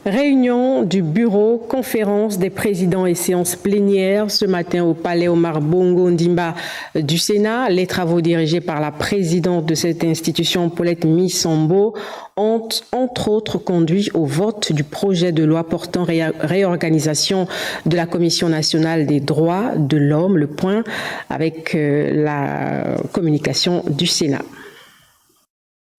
Réunion du bureau, conférence des présidents et séances plénières ce matin au palais Omar Bongo Ndimba du Sénat. Les travaux dirigés par la présidente de cette institution, Paulette Missambo, ont entre autres conduit au vote du projet de loi portant réorganisation de la Commission nationale des droits de l'homme, le point avec la communication du Sénat.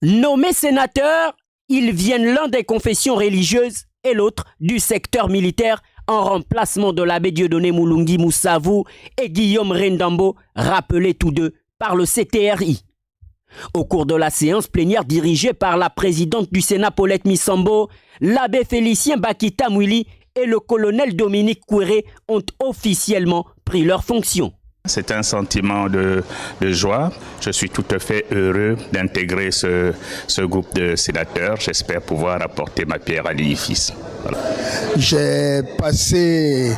Nommés sénateurs, ils viennent l'un des confessions religieuses et l'autre du secteur militaire en remplacement de l'abbé Dieudonné Moulungi Moussavou et Guillaume Rendambo, rappelés tous deux par le CTRI. Au cours de la séance plénière dirigée par la présidente du Sénat Paulette Missambo, l'abbé Félicien Bakita Mouili et le colonel Dominique Kouéré ont officiellement pris leurs fonctions. C'est un sentiment de joie. Je suis tout à fait heureux d'intégrer ce groupe de sénateurs. J'espère pouvoir apporter ma pierre à l'édifice. Voilà. J'ai passé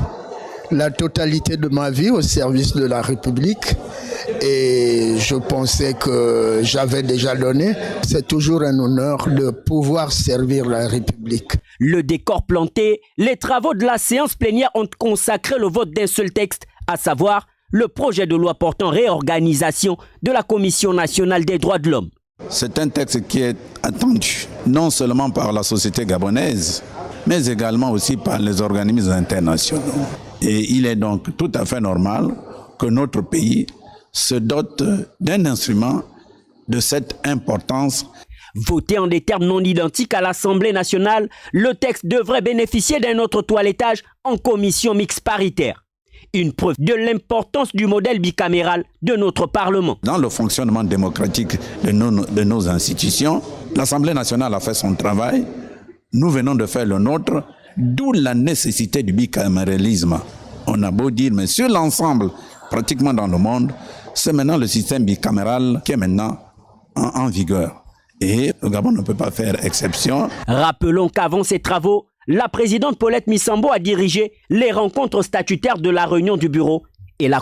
la totalité de ma vie au service de la République et je pensais que j'avais déjà donné. C'est toujours un honneur de pouvoir servir la République. Le décor planté, les travaux de la séance plénière ont consacré le vote d'un seul texte, à savoir le projet de loi portant réorganisation de la Commission nationale des droits de l'homme. C'est un texte qui est attendu, non seulement par la société gabonaise, mais également aussi par les organismes internationaux. Et il est donc tout à fait normal que notre pays se dote d'un instrument de cette importance. Voté en des termes non identiques à l'Assemblée nationale, le texte devrait bénéficier d'un autre toilettage en commission mixte paritaire. Une preuve de l'importance du modèle bicaméral de notre Parlement. Dans le fonctionnement démocratique de nos institutions, l'Assemblée nationale a fait son travail, nous venons de faire le nôtre, d'où la nécessité du bicaméralisme. On a beau dire, mais sur l'ensemble, pratiquement dans le monde, c'est maintenant le système bicaméral qui est maintenant en vigueur. Et le Gabon ne peut pas faire exception. Rappelons qu'avant ces travaux, la présidente Paulette Missambo a dirigé les rencontres statutaires de la réunion du bureau et la